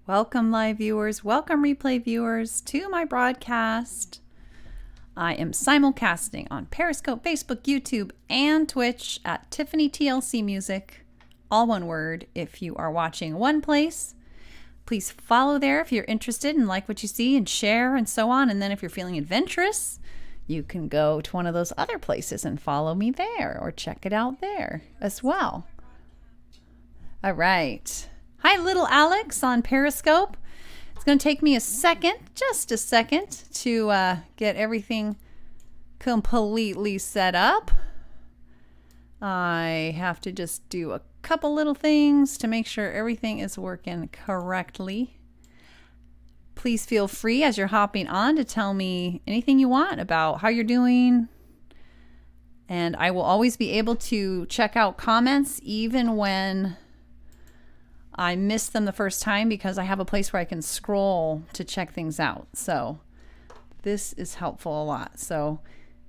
Welcome, live viewers. Welcome, replay viewers, to my broadcast. I am simulcasting on Periscope, Facebook, YouTube, and Twitch at Tiffany TLC Music. All one word. If you are watching one place, please follow there if you're interested and like what you see, and share and so on. And then if you're feeling adventurous, you can go to one of those other places and follow me there or check it out there as well. All right. Hi, little Alex on Periscope. It's going to take me a second, just a second, to get everything completely set up. I have to just do a couple little things to make sure everything is working correctly. Please feel free as you're hopping on to tell me anything you want about how you're doing. And I will always be able to check out comments even when I missed them the first time, because I have a place where I can scroll to check things out. So this is helpful a lot. So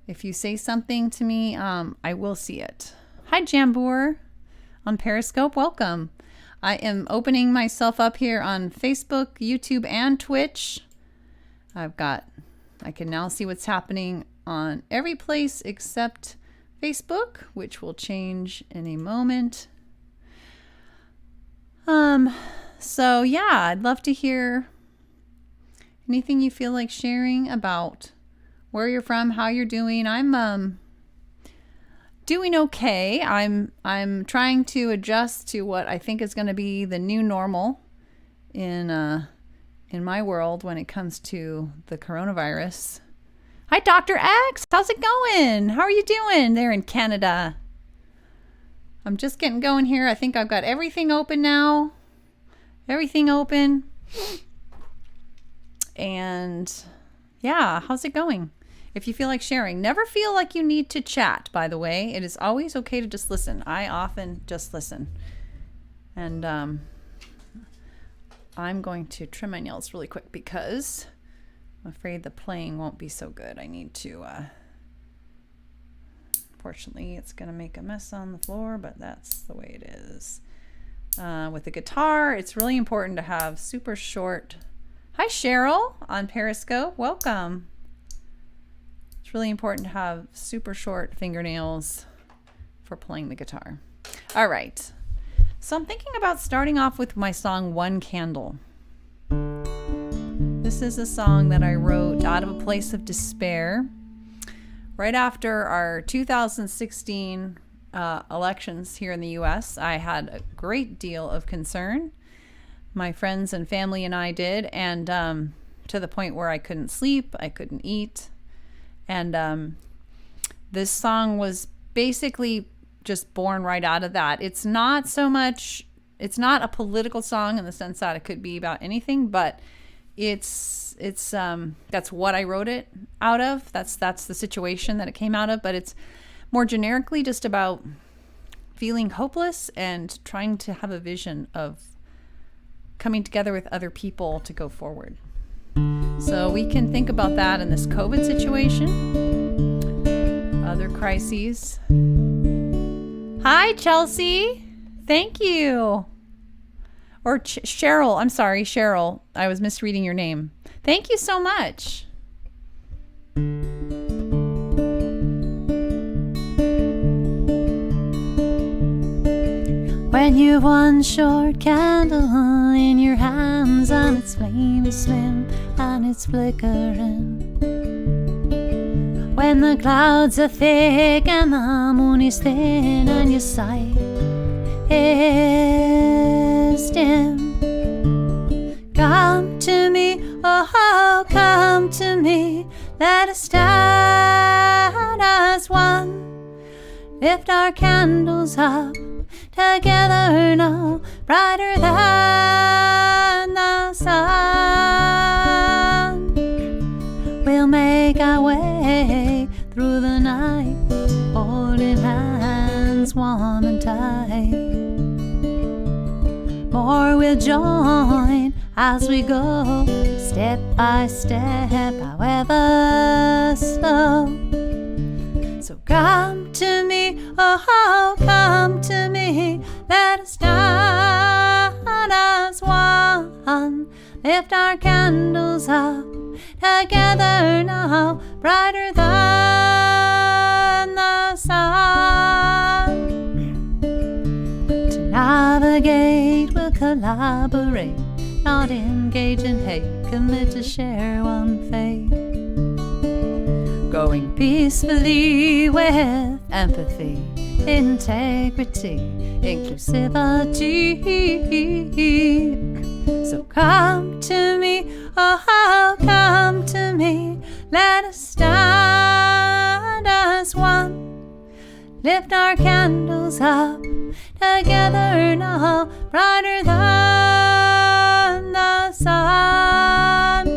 if you say something to me, I will see it. Hi, Jambour on Periscope. Welcome. I am opening myself up here on Facebook, YouTube, and Twitch. I can now see what's happening on every place except Facebook, which will change in a moment. So yeah, I'd love to hear anything you feel like sharing about where you're from, how you're doing. I'm doing okay. I'm trying to adjust to what I think is going to be the new normal in my world when it comes to the coronavirus. Hi, Dr. X. How's it going? How are you doing there in Canada? I'm just getting going here. I think I've got everything open now. Everything open. And yeah, how's it going? If you feel like sharing, never feel like you need to chat, by the way. It is always okay to just listen. I often just listen. And I'm going to trim my nails really quick because I'm afraid the playing won't be so good. I need to... Fortunately, it's going to make a mess on the floor, but that's the way it is. With the guitar, it's really important to have super short... Hi, Cheryl on Periscope. Welcome. It's really important to have super short fingernails for playing the guitar. All right. So I'm thinking about starting off with my song, One Candle. This is a song that I wrote out of a place of despair. Right after our 2016 elections here in the U.S., I had a great deal of concern. My friends and family and I did, and to the point where I couldn't sleep, I couldn't eat. And this song was basically just born right out of that. It's not a political song in the sense that it could be about anything, but it's that's what I wrote it out of. That's the situation that it came out of, but it's more generically just about feeling hopeless and trying to have a vision of coming together with other people to go forward. So we can think about that in this COVID situation, other crises. Hi, Chelsea. Thank you. Or Cheryl. I'm sorry, Cheryl. I was misreading your name. Thank you so much. When you've one short candle in your hands and its flame is slim and it's flickering, when the clouds are thick and the moon is thin and your sight is dim, come to me, oh, come to me, let us stand as one, lift our candles up together now, brighter than the sun. We'll make our way through the night, holding hands warm and tight. More will join as we go, step by step, however slow. So come to me, oh, come to me, let us stand as one, lift our candles up together now, brighter than the sun. To navigate, we'll collaborate, not engage in hate, commit to share one fate. Going peacefully with empathy, integrity, inclusivity. So come to me, oh, come to me, let us stand as one. Lift our candles up together now, brighter than the sun.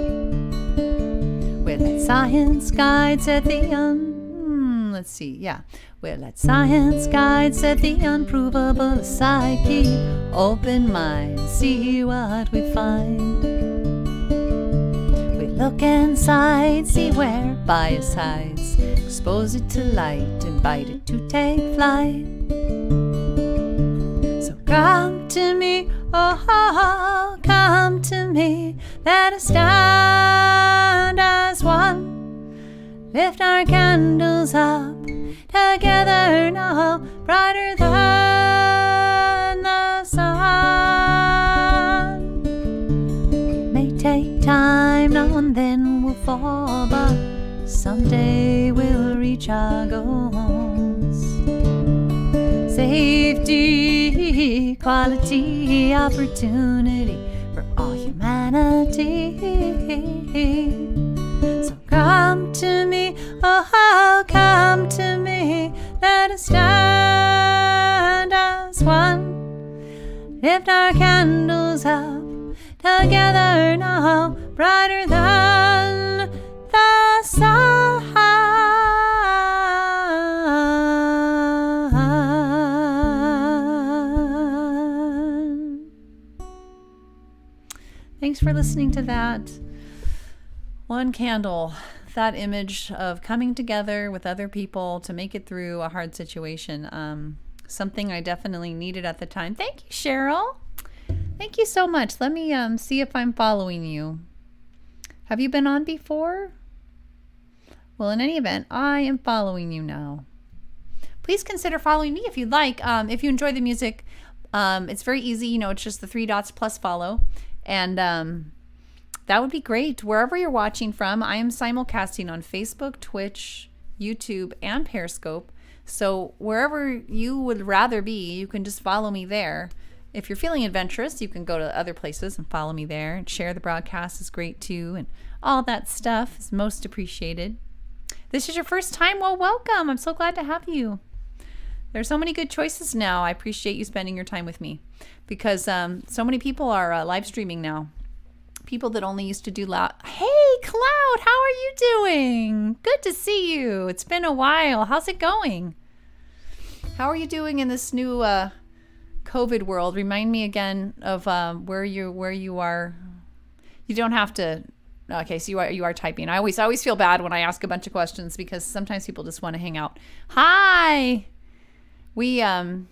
We'll let science guide, set the we'll let science guide, set the unprovable aside, keep open mind, see what we find. We look inside, see where bias hides, expose it to light, invite it to take flight. So come to me, oh, come to me, let us stand as one. Lift our candles up together now, brighter than the sun. It may take time, now and then we'll fall, but someday we'll reach our goals. Safety, equality, opportunity for all humanity. So come to me, oh, come to me, let us stand as one. Lift our candles up together now, brighter than the sun. Thanks for listening to that. One candle, that image of coming together with other people to make it through a hard situation. Something I definitely needed at the time. Thank you, Cheryl. Thank you so much. Let me see if I'm following you. Have you been on before? Well, in any event, I am following you now. Please consider following me if you'd like. If you enjoy the music, it's very easy. It's just the 3 dots plus follow. And that would be great. Wherever you're watching from, I am simulcasting on Facebook, Twitch, YouTube, and Periscope. So wherever you would rather be, you can just follow me there. If you're feeling adventurous, you can go to other places and follow me there. And share the broadcast is great too. And all that stuff is most appreciated. This is your first time? Well, welcome. I'm so glad to have you. There's so many good choices now. I appreciate you spending your time with me because so many people are live streaming now. People that only used to do loud. Hey, Cloud, how are you doing? Good to see you. It's been a while. How's it going? How are you doing in this new COVID world? Remind me again of where you are. You don't have to. Okay, so you are typing. I always feel bad when I ask a bunch of questions because sometimes people just want to hang out. Hi. You're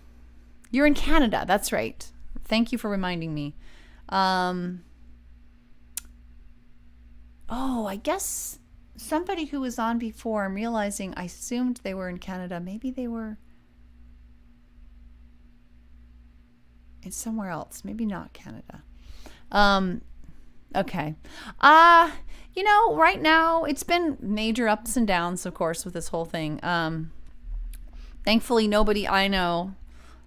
in Canada. That's right. Thank you for reminding me. Oh, I guess somebody who was on before, I'm realizing I assumed they were in Canada. Maybe they were in somewhere else. Maybe not Canada. Okay. Right now it's been major ups and downs, of course, with this whole thing. Thankfully, nobody I know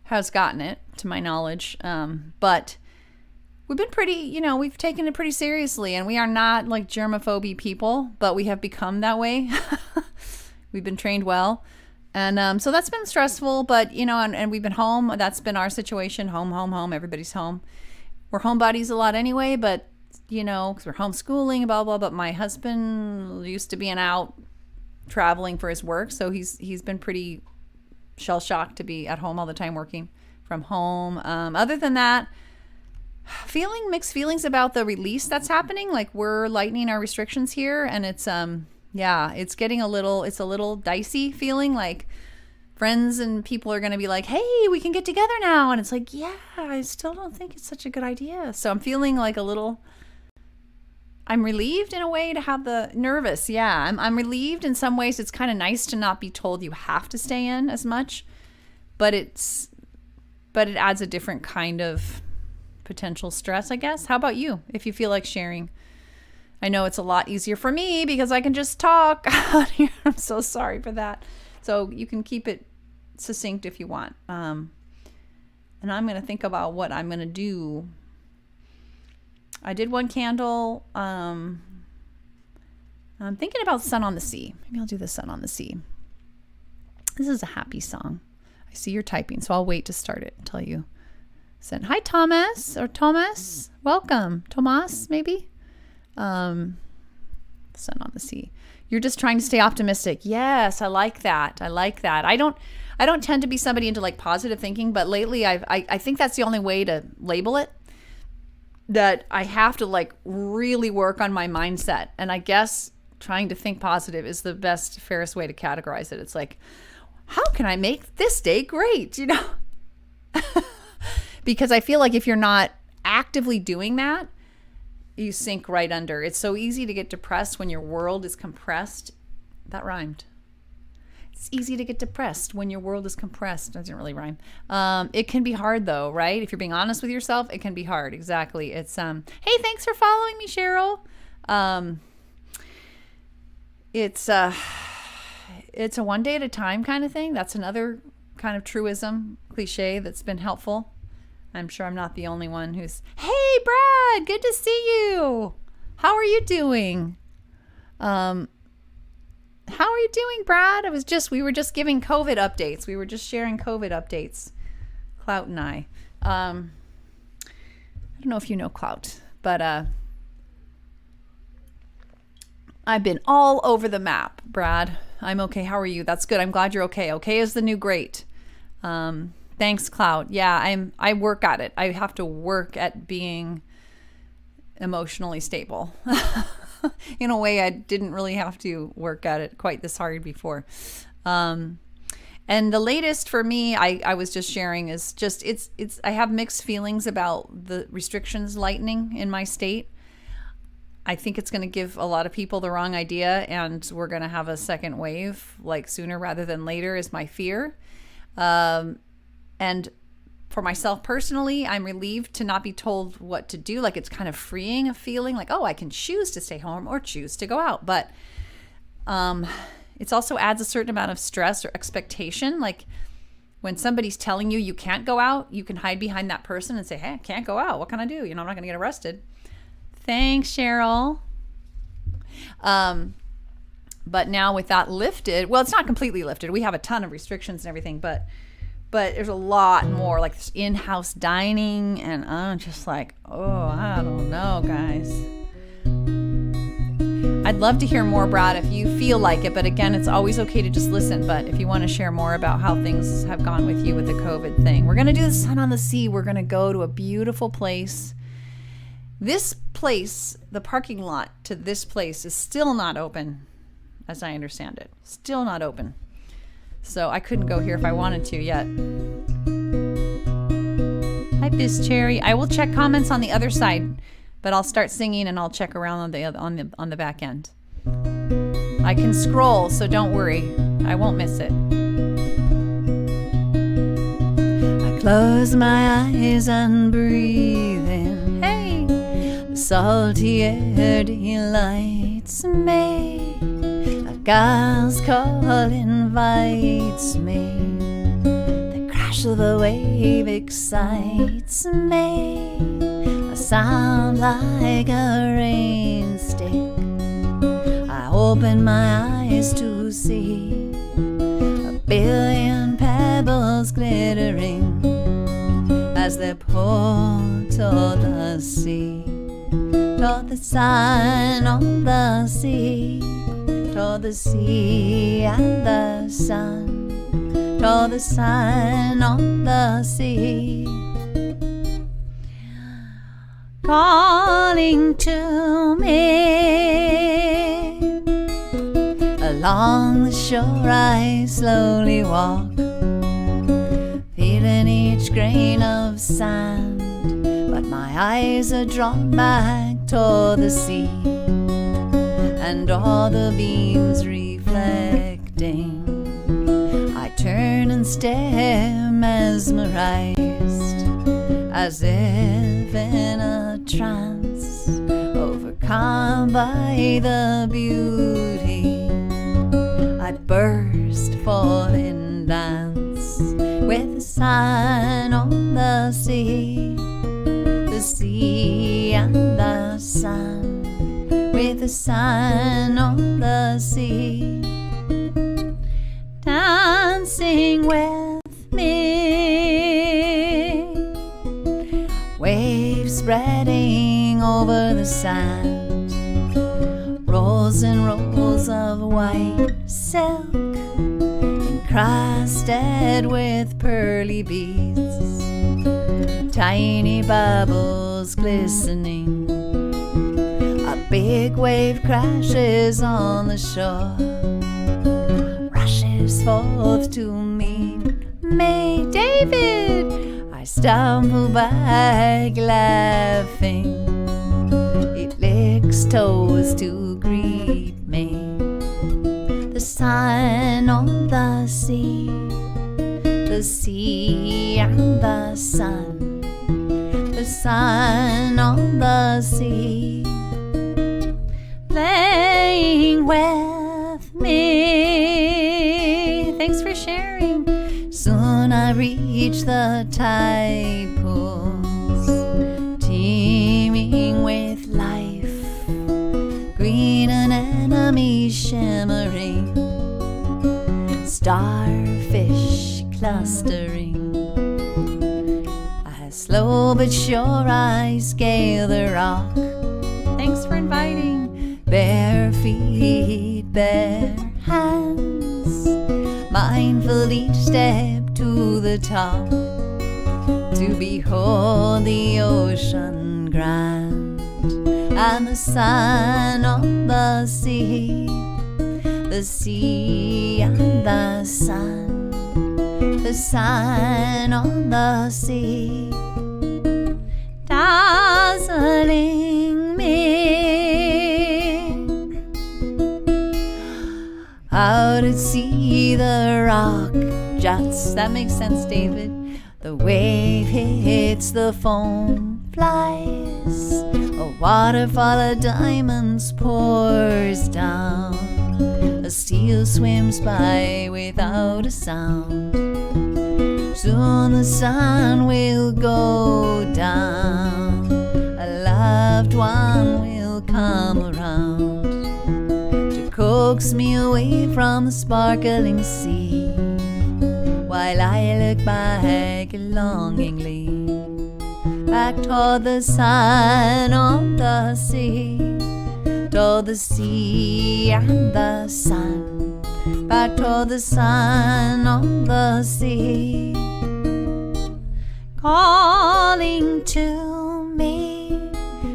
has gotten it, to my knowledge. But we've been we've taken it pretty seriously, and we are not like germophobe people, but we have become that way. We've been trained well. And so that's been stressful, but, and we've been home. That's been our situation. Home. Everybody's home. We're homebodies a lot anyway, but, because we're homeschooling, blah, blah. But my husband used to being out traveling for his work, so he's been pretty shell-shocked to be at home all the time working from home. Other than that, feeling mixed feelings about the release that's happening. Like, we're lightening our restrictions here, and it's it's getting a little dicey feeling. Like, friends and people are going to be like, hey, we can get together now, and it's like, yeah, I still don't think it's such a good idea. So I'm feeling like a little I'm relieved in a way to have the nervous. Yeah, I'm relieved in some ways. It's kind of nice to not be told you have to stay in as much, but it adds a different kind of potential stress, I guess. How about you? If you feel like sharing, I know it's a lot easier for me because I can just talk out here. I'm so sorry for that. So you can keep it succinct if you want. And I'm going to think about what I'm going to do. I did one candle. I'm thinking about Sun on the Sea. Maybe I'll do the Sun on the Sea. This is a happy song. I see you're typing, so I'll wait to start it until you send. Hi, Thomas or Thomas. Welcome. Tomas, maybe? Sun on the Sea. You're just trying to stay optimistic. Yes, I like that. I don't tend to be somebody into like positive thinking, but lately I think that's the only way to label it. That I have to like really work on my mindset. And I guess trying to think positive is the best, fairest way to categorize it. It's like, how can I make this day great? You know, because I feel like if you're not actively doing that, you sink right under. It's so easy to get depressed when your world is compressed. That rhymed. It's easy to get depressed when your world is compressed. Doesn't really rhyme. It can be hard though, right? If you're being honest with yourself, it can be hard. Exactly. It's hey, thanks for following me, Cheryl. It's a one day at a time kind of thing. That's another kind of truism, cliche that's been helpful. I'm sure I'm not the only one who's, hey, Brad, good to see you. How are you doing? How are you doing, Brad? We were just giving COVID updates. We were just sharing COVID updates, Clout and I. I don't know if you know Clout, but I've been all over the map, Brad. I'm okay. How are you? That's good. I'm glad you're okay. Okay is the new great. Thanks, Clout. Yeah, I work at it. I have to work at being emotionally stable. In a way, I didn't really have to work at it quite this hard before. And the latest for me, I was just sharing is just, I have mixed feelings about the restrictions lightening in my state. I think it's going to give a lot of people the wrong idea, and we're going to have a second wave, like sooner rather than later is my fear. And for myself personally, I'm relieved to not be told what to do. Like it's kind of freeing a feeling like, oh, I can choose to stay home or choose to go out. But it also adds a certain amount of stress or expectation. Like when somebody's telling you you can't go out, you can hide behind that person and say, hey, I can't go out. What can I do? You know, I'm not going to get arrested. Thanks, Cheryl. But now with that lifted, well, it's not completely lifted. We have a ton of restrictions and everything, but there's a lot more like this in-house dining, and I'm just like, oh, I don't know, guys. I'd love to hear more, Brad, if you feel like it. But again, it's always okay to just listen. But if you want to share more about how things have gone with you with the COVID thing, we're going to do the Sun on the Sea. We're going to go to a beautiful place. This place, the parking lot to this place is still not open, as I understand it. Still not open. So I couldn't go here if I wanted to yet. Hi, Biz Cherry. I will check comments on the other side, but I'll start singing and I'll check around on the back end. I can scroll, so don't worry. I won't miss it. I close my eyes and breathe in. Hey, the salty air delights me. Girl's call invites me. The crash of a wave excites me. A sound like a rain stick. I open my eyes to see a billion pebbles glittering as they pour toward the sea, toward the sun on the sea. Toward the sea and the sun, toward the sun on the sea, calling to me. Along the shore I slowly walk, feeling each grain of sand, but my eyes are drawn back toward the sea. and all the beams reflecting. I turn and stare, mesmerized, as if in a trance, overcome by the beauty. I burst forth in dance with the sun on the sea and the sun, with the sun on the sea, dancing with me. Waves spreading over the sand, rolls and rolls of white silk, encrusted with pearly beads, tiny bubbles glistening. A big wave crashes on the shore, rushes forth to meet me. David! I stumble back laughing. It licks toes to greet me. The sun on the sea and the sun, the sun on the sea, playing with me. Thanks for sharing. Soon I reach the tide pools, teeming with life, green anemone shimmering, starfish clustering. As slow but sure I scale the rock. Thanks for inviting. Bare feet, bare hands, mindful each step to the top, to behold the ocean grand, and the sun on the sea and the sun on the sea, dazzling me. Out at sea the rock juts. That makes sense, David. The wave hits, the foam flies, a waterfall of diamonds pours down, a seal swims by without a sound. Soon the sun will go down, a loved one will come around, coax me away from the sparkling sea, while I look back longingly, back toward the sun on the sea, toward the sea and the sun, back toward the sun on the sea, calling to me,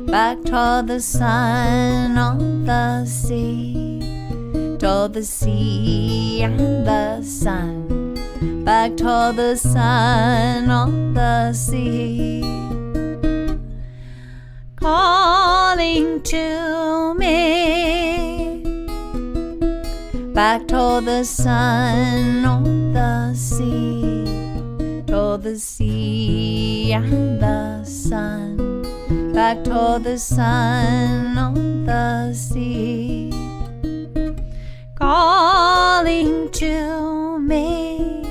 back toward the sun on the sea, toward the sea and the sun, back toward the sun on the sea, calling to me, back toward the sun on the sea, toward the sea and the sun, back toward the sun on the sea, calling to me,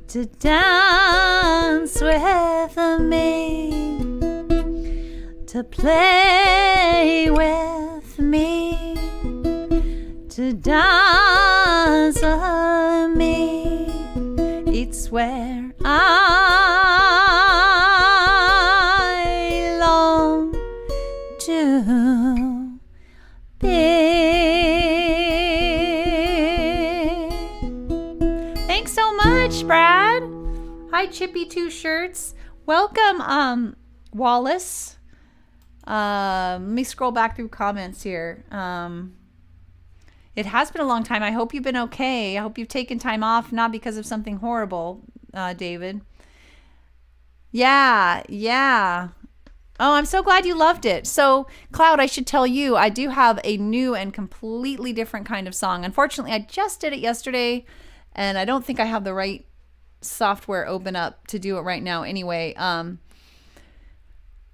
to dance with me, to play with me, to dance with me. It's where I long to be. Thanks so much, Brad. Hi, Chippy Two Shirts. Welcome, Wallace. Let me scroll back through comments here. It has been a long time. I hope you've been okay. I hope you've taken time off, not because of something horrible, David. Yeah. Oh, I'm so glad you loved it. So, Cloud, I should tell you, I do have a new and completely different kind of song. Unfortunately, I just did it yesterday, and I don't think I have the right software open up to do it right now anyway.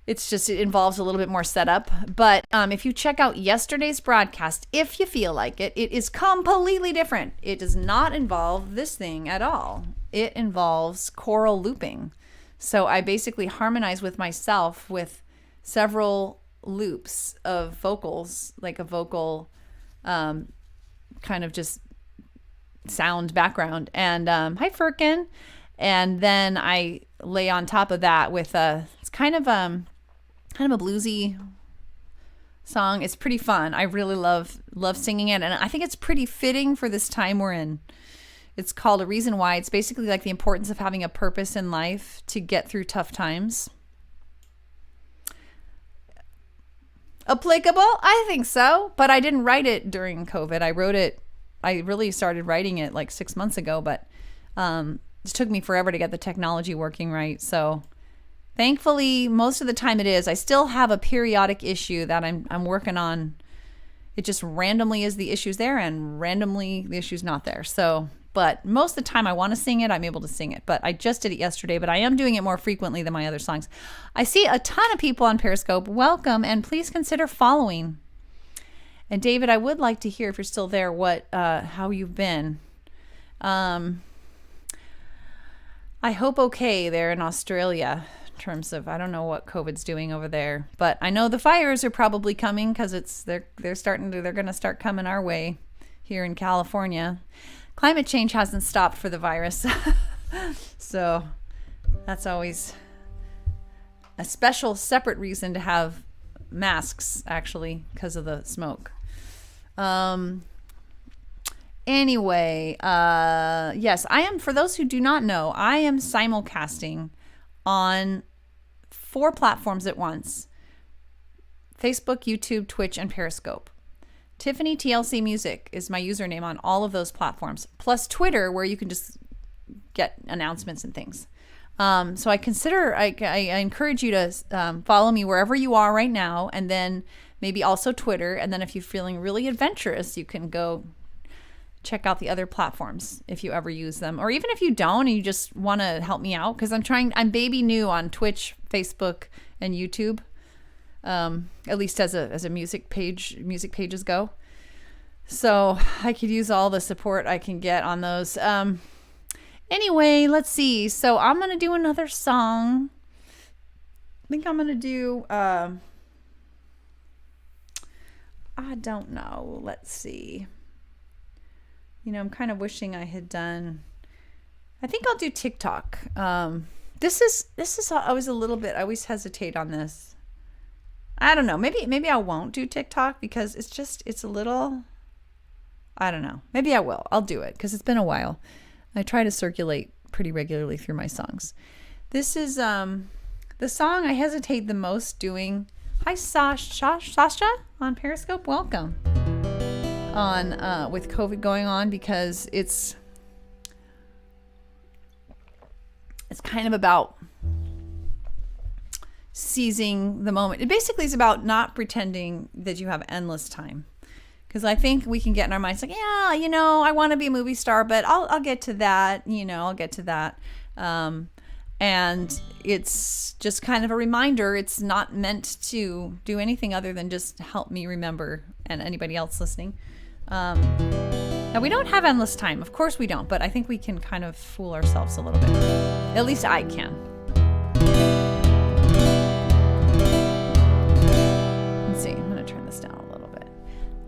It's just, it involves a little bit more setup. But if you check out yesterday's broadcast, if you feel like it, it is completely different. It does not involve this thing at all. It involves choral looping. So I basically harmonize with myself with several loops of vocals, like a vocal kind of just sound background. And hi, Firkin. And then I lay on top of that with it's kind of a bluesy song. It's pretty fun. I really love singing it, and I think it's pretty fitting for this time we're in. It's called A Reason Why. It's basically like the importance of having a purpose in life to get through tough times. Applicable? I think so, but I didn't write it during COVID. I really started writing it like 6 months ago, but it took me forever to get the technology working right. So thankfully, most of the time it is. I still have a periodic issue that I'm working on. It just randomly is the issues there, and randomly the issue's not there. So, but most of the time I want to sing it, I'm able to sing it. But I just did it yesterday, but I am doing it more frequently than my other songs. I see a ton of people on Periscope. Welcome, and please consider following. And David, I would like to hear, if you're still there, how you've been. I hope okay there in Australia. In terms of, I don't know what COVID's doing over there, but I know the fires are probably coming because they're going to start coming our way here in California. Climate change hasn't stopped for the virus. So that's always a special separate reason to have masks, actually, because of the smoke. Anyway, yes, I am, for those who do not know, I am simulcasting on 4 platforms at once: Facebook, YouTube, Twitch, and Periscope. Tiffany TLC Music is my username on all of those platforms, plus Twitter, where you can just get announcements and things. So I encourage you to follow me wherever you are right now, and then maybe also Twitter. And then if you're feeling really adventurous, you can go check out the other platforms if you ever use them, or even if you don't and you just want to help me out, because I'm baby new on Twitch, Facebook, and YouTube. At least as a music pages go. So I could use all the support I can get on those. Anyway, let's see. So I'm going to do another song. I think I'm going to do, I don't know. Let's see. I'm kind of wishing I had done, I think I'll do TikTok. This is I always hesitate on this. I don't know. Maybe I won't do TikTok because it's a little, I don't know. Maybe I will. I'll do it because it's been a while. I try to circulate pretty regularly through my songs. This is the song I hesitate the most doing. Hi, Sasha on Periscope. Welcome. On with COVID going on, because it's kind of about seizing the moment. It basically is about not pretending that you have endless time, because I think we can get in our minds like, yeah, I want to be a movie star, but I'll get to that. I'll get to that. And it's just kind of a reminder. It's not meant to do anything other than just help me remember, and anybody else listening. Now, we don't have endless time. Of course we don't, but I think we can kind of fool ourselves a little bit. At least I can. Let's see. I'm going to turn this down a little bit.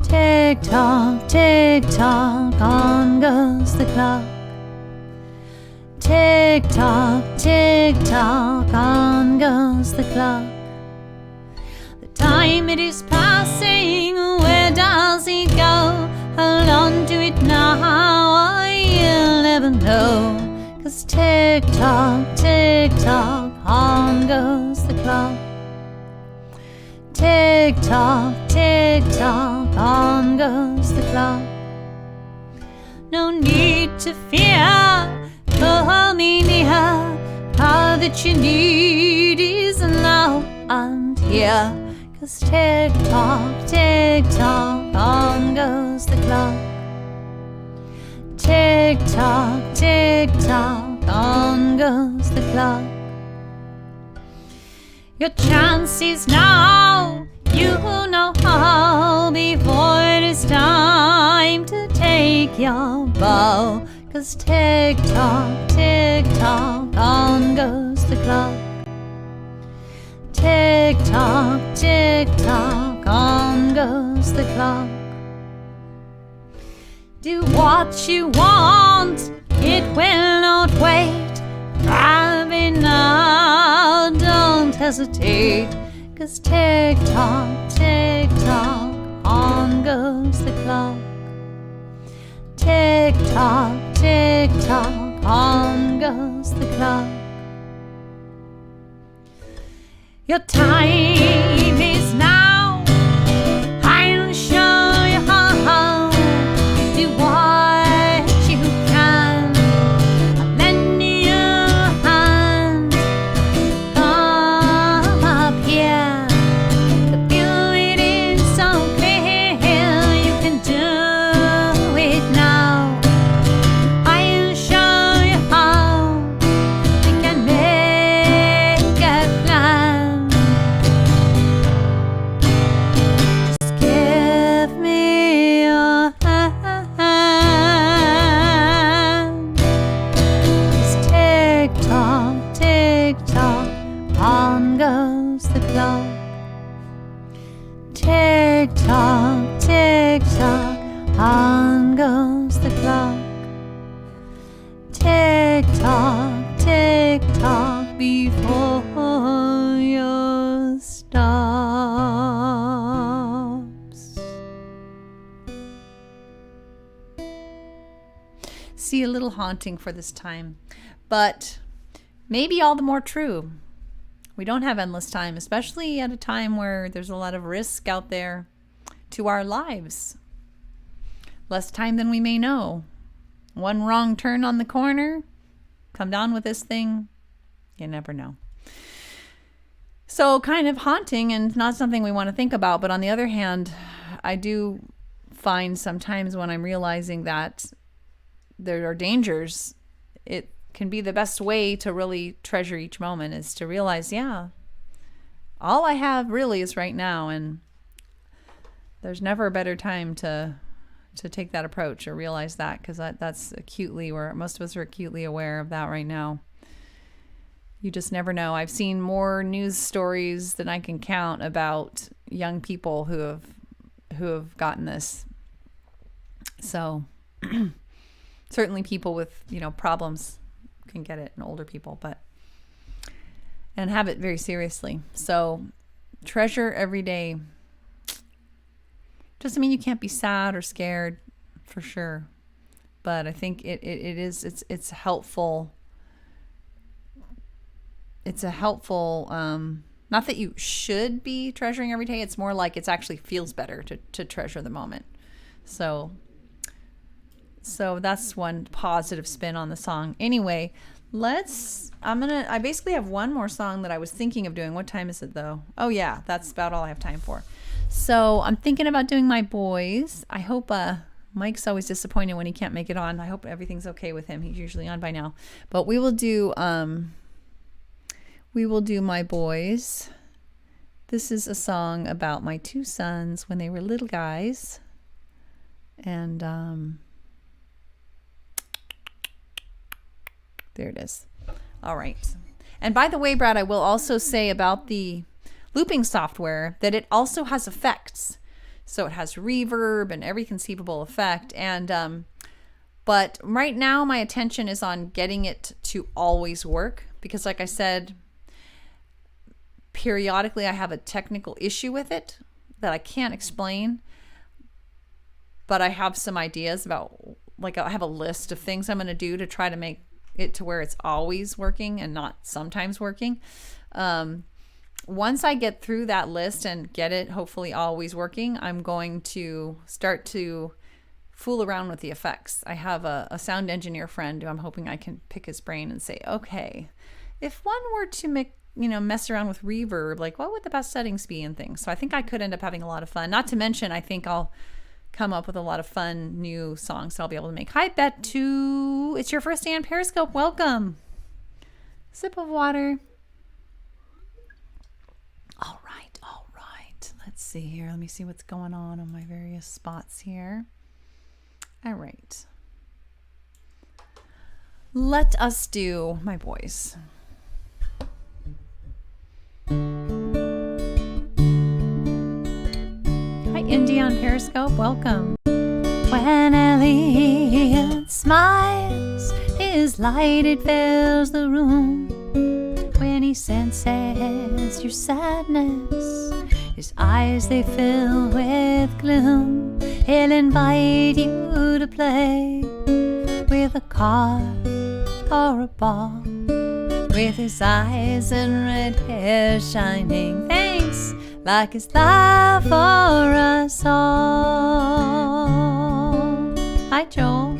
Tick tock, on goes the clock. Tick tock, on goes the clock. The time it is passing, where does it go? Hold on to it now, you'll never know. 'Cause tick tock, on goes the clock. Tick tock, on goes the clock. No need to fear, call me near. All that you need is now. I'm here. 'Cause tick tock, on goes the clock. Tick tock, on goes the clock. Your chance is now, you know how, before it is time to take your bow. 'Cause tick tock, on goes the clock. Tick tock, on goes the clock. Do what you want, it will not wait. Grab it now, don't hesitate. 'Cause tick tock, on goes the clock. Tick tock, on goes the clock. Your time is now, I'll show you how. Do what you can, I'll lend you a hand. Come up here, the beauty is so clear. You can do it now, I'll show you how. We can make a plan. Just give me your hand. Just tick tock, on goes the clock. Tick tock, on goes the clock. Tick tock, before yours stops. See, a little haunting for this time, but maybe all the more true. We don't have endless time, especially at a time where there's a lot of risk out there to our lives. Less time than we may know. One wrong turn on the corner, come down with this thing, you never know. So kind of haunting and not something we want to think about. But on the other hand, I do find sometimes when I'm realizing that there are dangers, it can be the best way to really treasure each moment is to realize, yeah, all I have really is right now. And there's never a better time to take that approach or realize that, because that's acutely, where most of us are acutely aware of that right now. You just never know. I've seen more news stories than I can count about young people who have gotten this. So certainly people with, problems can get it, and older people, and have it very seriously. So treasure every day. Doesn't mean you can't be sad or scared, for sure. But I think it's helpful. It's a helpful, not that you should be treasuring every day. It's more like it actually feels better to treasure the moment. So that's one positive spin on the song. Anyway, I basically have one more song that I was thinking of doing. What time is it though? Oh yeah, that's about all I have time for. So I'm thinking about doing My Boys. I hope Mike's always disappointed when he can't make it on. I hope everything's okay with him. He's usually on by now. But we will do My Boys. This is a song about my two sons when they were little guys. And there it is. All right. And by the way, Brad, I will also say about the looping software that it also has effects. So it has reverb and every conceivable effect. And but right now my attention is on getting it to always work, because like I said, periodically I have a technical issue with it that I can't explain. But I have some ideas about, like, I have a list of things I'm going to do to try to make it to where it's always working and not sometimes working. Once I get through that list and get it hopefully always working, I'm going to start to fool around with the effects. I have a sound engineer friend who I'm hoping I can pick his brain and say, okay, if one were to make, mess around with reverb, like what would the best settings be and things. So I think I could end up having a lot of fun. Not to mention, I think I'll come up with a lot of fun new songs I'll be able to make. Hi, Bet2. It's your first day on Periscope. Welcome. Sip of water. All right. Let's see here. Let me see what's going on my various spots here. All right. Let us do my boys. Hi, Indy on Periscope. Welcome. When Elliot smiles, his light, it fills the room. When he senses your sadness, his eyes, they fill with gloom. He'll invite you to play with a car or a ball, with his eyes and red hair shining, thanks, like his love for us all. Hi, Joel.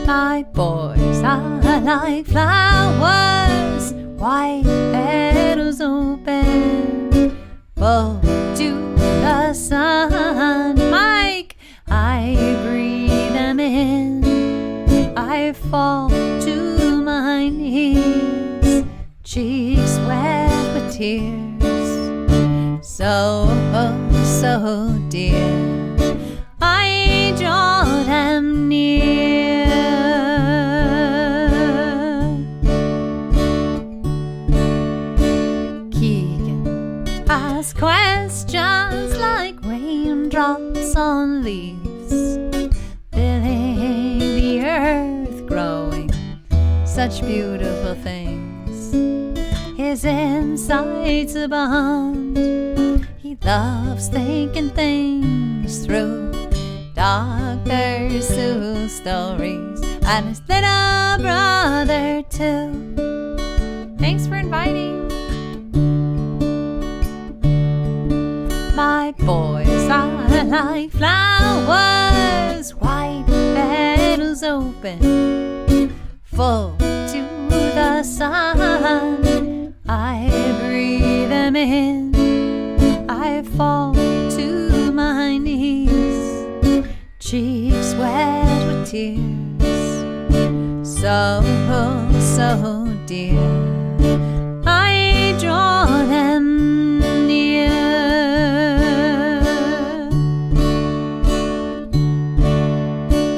My boys are like flowers, white petals open, full to the sun. Mike, I breathe them in, I fall to my knees, cheeks wet with tears, so dear. I draw them near. Keegan asks questions like raindrops on leaves, filling the earth, growing such beautiful things. His insights abound. He loves thinking things through. Dr. Seuss stories, and his little brother too. Thanks for inviting. My boys are like flowers, white petals open, full to the sun. I breathe them in, I fall to my knees, cheeks wet with tears, so dear. I draw them near.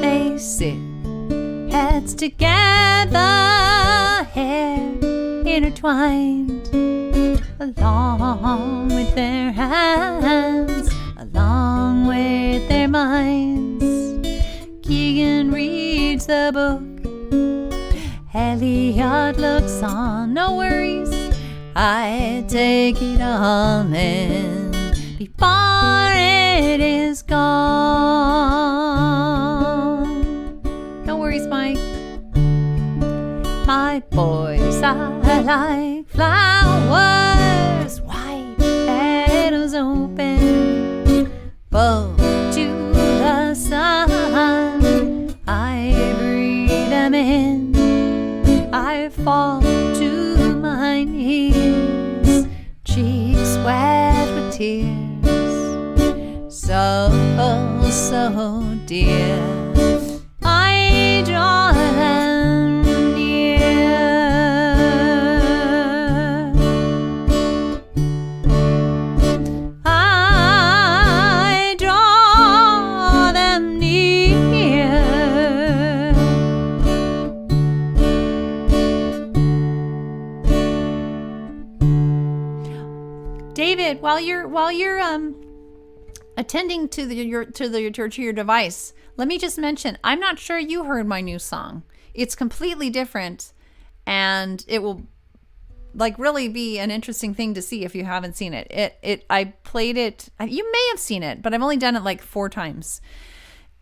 They sit heads together, hair intertwined, along with their hands, along with their minds. Keegan reads the book, Elliot looks on. No worries, I take it all in before it is gone. No worries, Mike. My boys are like flowers, white petals open, full to the sun. I breathe them in, I fall to my knees, cheeks wet with tears, so dear. I draw them near. I draw them near. David, while you're attending to your device, let me just mention, I'm not sure you heard my new song. It's completely different, and it will really be an interesting thing to see if you haven't seen it. I played it. You may have seen it, but I've only done it 4 times.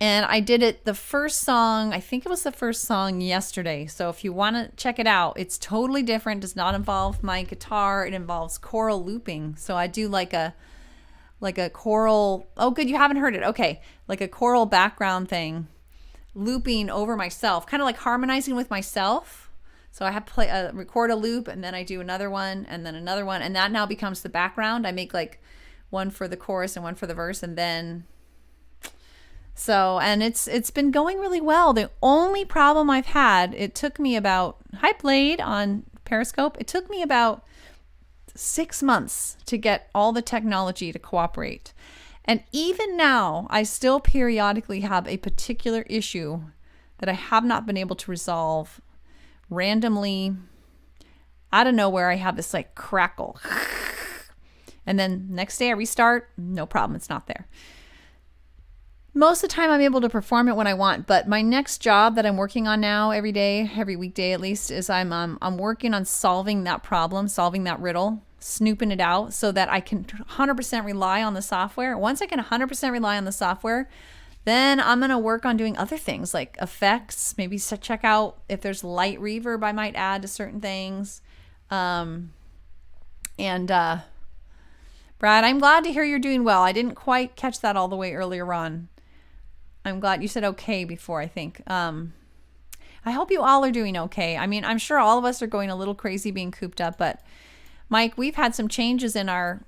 And I did it, the first song, I think it was the first song yesterday. So if you want to check it out, it's totally different. Does not involve my guitar. It involves choral looping. So I do like a choral, oh good, you haven't heard it. Okay. Like a choral background thing, looping over myself, kind of like harmonizing with myself. So I have to play record a loop, and then I do another one, and then another one, and that now becomes the background. I make like one for the chorus and one for the verse, and then and it's been going really well. The only problem I've had, it took me about, hi Blade on Periscope, it took me about 6 months to get all the technology to cooperate. And even now, I still periodically have a particular issue that I have not been able to resolve. Randomly, out of nowhere, I have this like crackle. And then next day I restart, no problem, it's not there. Most of the time I'm able to perform it when I want, but my next job that I'm working on now every day, every weekday at least, is I'm working on solving that problem, solving that riddle, snooping it out so that I can 100% rely on the software. Once I can 100% rely on the software, then I'm going to work on doing other things like effects, maybe check out if there's light reverb I might add to certain things. Brad, I'm glad to hear you're doing well. I didn't quite catch that all the way earlier on. I'm glad you said okay before, I think. I hope you all are doing okay. I mean, I'm sure all of us are going a little crazy being cooped up, but Mike, we've had some changes in our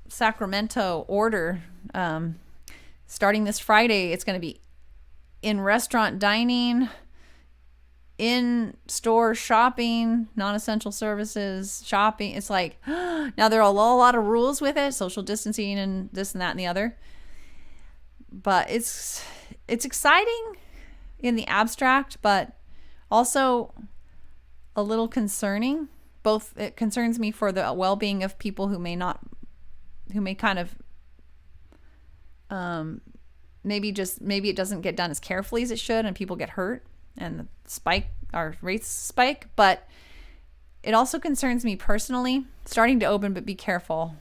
Sacramento order. Starting this Friday, it's going to be in restaurant dining, in-store shopping, non-essential services, shopping. It's like, now there are a lot of rules with it, social distancing and this and that and the other. But it's exciting in the abstract, but also a little concerning. Both, it concerns me for the well-being of people who may kind of maybe it doesn't get done as carefully as it should, and people get hurt, and our rates spike. But it also concerns me personally. Starting to open, but be careful.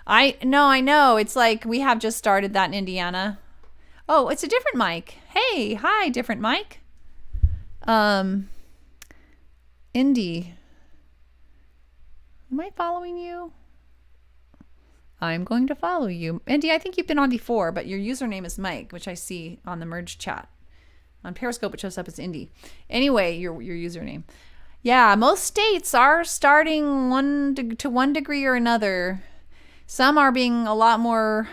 I know. It's like we have just started that in Indiana. Oh, it's a different Mike. Hey, hi, different Mike. Indy. Am I following you? I'm going to follow you. Indy, I think you've been on before, but your username is Mike, which I see on the merge chat. On Periscope, it shows up as Indy. Anyway, your username. Yeah, most states are starting to one degree or another. Some are being a lot more...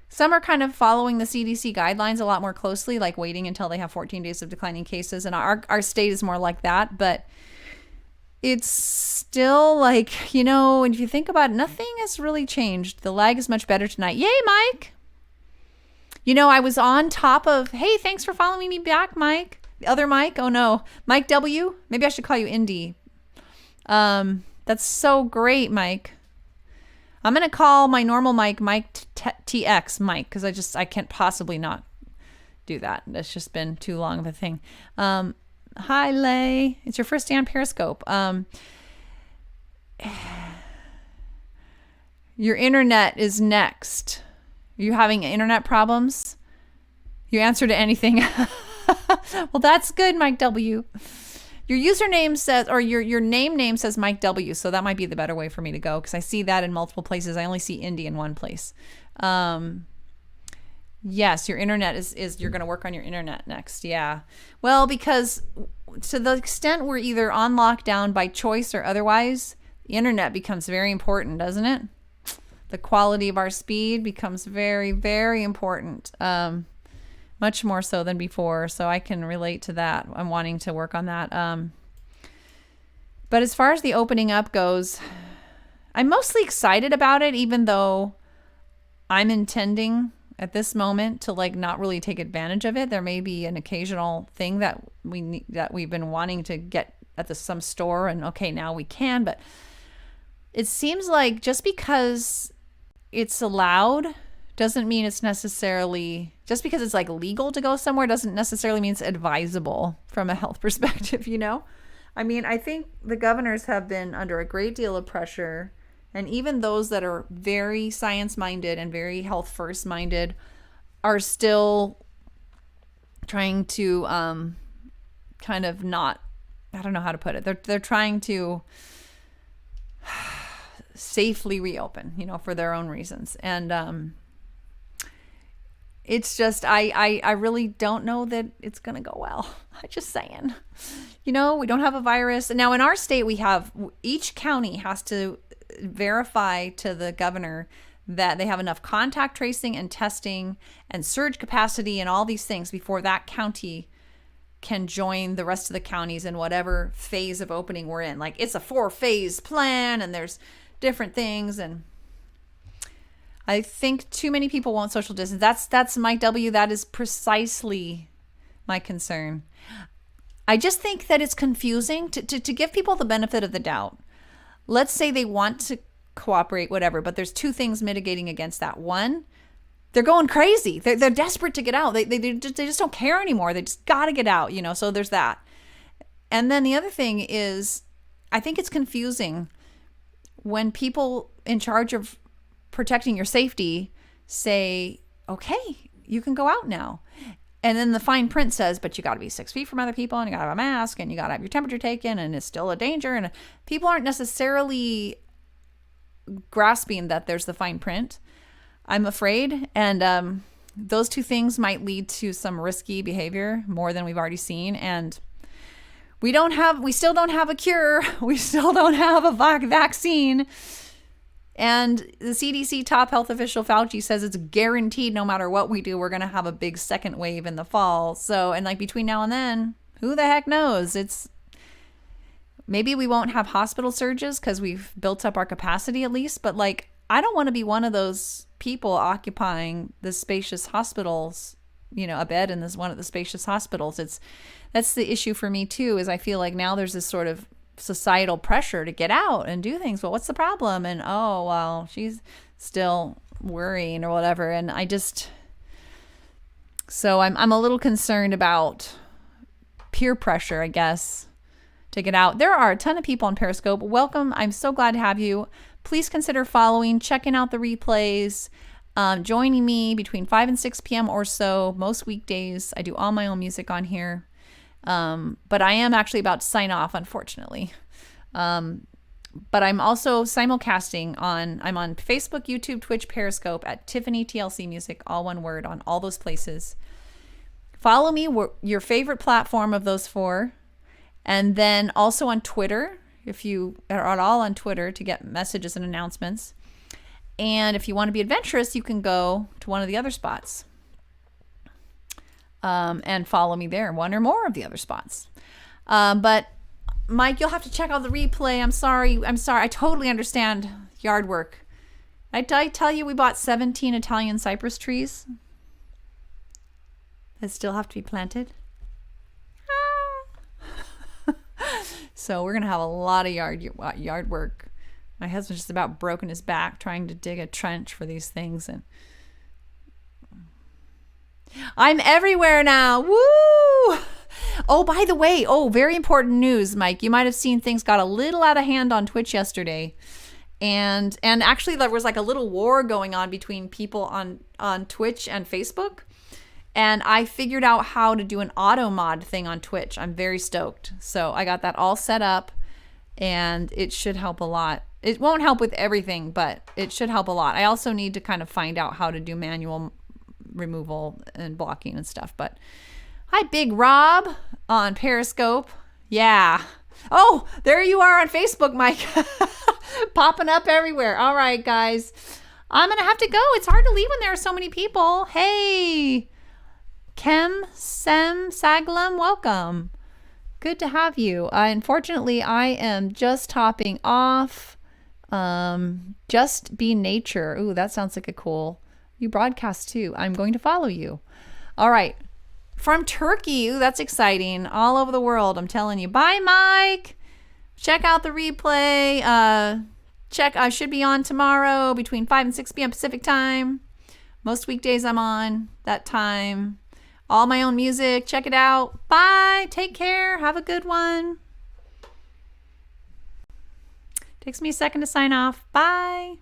Some are kind of following the CDC guidelines a lot more closely, like waiting until they have 14 days of declining cases. And our state is more like that. But it's still like, if you think about it, nothing has really changed. The lag is much better tonight. Yay, Mike. I was on top of, hey, thanks for following me back, Mike. The other Mike. Oh, no. Mike W. Maybe I should call you Indy. That's so great, Mike. I'm going to call my normal Mike TX Mike, because I can't possibly not do that. That's just been too long of a thing. Hi, Lay. It's your first day on Periscope. Your internet is next. Are you having internet problems? You answer to anything. Well, that's good, Mike W. Your username says, or your name says Mike W, so that might be the better way for me to go, because I see that in multiple places. I only see Indy in one place. Yes, your internet is you're going to work on your internet next. Yeah. Well, because to the extent we're either on lockdown by choice or otherwise, the internet becomes very important, doesn't it? The quality of our speed becomes very, very important. Much more so than before. So I can relate to that. I'm wanting to work on that. But as far as the opening up goes, I'm mostly excited about it, even though I'm intending at this moment to not really take advantage of it. There may be an occasional thing that we've been wanting to get at some store, and okay, now we can. But it seems like just because it's allowed doesn't mean it's necessarily, just because it's legal to go somewhere doesn't necessarily mean it's advisable from a health perspective, I mean, I think the governors have been under a great deal of pressure, and even those that are very science-minded and very health-first minded are still trying to kind of not, I don't know how to put it. They're trying to safely reopen, for their own reasons. And it's just, I really don't know that it's going to go well. I'm just saying, we don't have a virus. Now in our state, each county has to verify to the governor that they have enough contact tracing and testing and surge capacity and all these things before that county can join the rest of the counties in whatever phase of opening we're in. Like, it's a 4-phase plan and there's different things, and I think too many people won't social distance. That's Mike W. That is precisely my concern. I just think that it's confusing to give people the benefit of the doubt. Let's say they want to cooperate, whatever, but there's two things mitigating against that. One, they're going crazy. They're desperate to get out. They just don't care anymore. They just got to get out, so there's that. And then the other thing is, I think it's confusing when people in charge of protecting your safety say, okay, you can go out now. And then the fine print says, but you got to be 6 feet from other people, and you got to have a mask, and you got to have your temperature taken, and it's still a danger. And people aren't necessarily grasping that there's the fine print, I'm afraid. And those two things might lead to some risky behavior more than we've already seen. And we still don't have a cure. We still don't have a vaccine. And the CDC top health official Fauci says it's guaranteed no matter what we do, we're going to have a big second wave in the fall. So, and like between now and then, who the heck knows? Maybe we won't have hospital surges because we've built up our capacity at least. But like, I don't want to be one of those people occupying the spacious hospitals, a bed in one of the spacious hospitals. That's the issue for me too, is I feel like now there's this sort of societal pressure to get out and do things. Well, what's the problem? And oh, well, she's still worrying or whatever. And so I'm a little concerned about peer pressure, I guess, to get out. There are a ton of people on Periscope. Welcome. I'm so glad to have you. Please consider following, checking out the replays, joining me between 5 and 6 p.m. or so, most weekdays. I do all my own music on here. But I am actually about to sign off, unfortunately. But I'm also simulcasting I'm on Facebook, YouTube, Twitch, Periscope at Tiffany TLC Music, all one word, on all those places. Follow me, your favorite platform of those 4. And then also on Twitter, if you are at all on Twitter, to get messages and announcements. And if you want to be adventurous, you can go to one of the other spots. And follow me there, one or more of the other spots. But Mike, you'll have to check out the replay. I'm sorry. I totally understand yard work. Did I tell you we bought 17 Italian cypress trees that still have to be planted? So we're going to have a lot of yard work. My husband's just about broken his back trying to dig a trench for these things, and I'm everywhere now. Woo! Oh, by the way, very important news, Mike. You might have seen things got a little out of hand on Twitch yesterday. And actually there was like a little war going on between people on Twitch and Facebook. And I figured out how to do an auto mod thing on Twitch. I'm very stoked. So I got that all set up, and it should help a lot. It won't help with everything, but it should help a lot. I also need to kind of find out how to do manual removal and blocking and stuff. But hi, Big Rob on Periscope. Yeah. Oh, there you are on Facebook, Mike. Popping up everywhere. All right, guys. I'm going to have to go. It's hard to leave when there are so many people. Hey, Kem Sem Saglam, welcome. Good to have you. Unfortunately, I am just hopping off. Just Be Nature. Ooh, that sounds like a cool. You broadcast too. I'm going to follow you. All right. From Turkey. Ooh, that's exciting. All over the world, I'm telling you. Bye, Mike. Check out the replay. I should be on tomorrow between 5 and 6 p.m. Pacific time. Most weekdays I'm on that time. All my own music. Check it out. Bye. Take care. Have a good one. Takes me a second to sign off. Bye.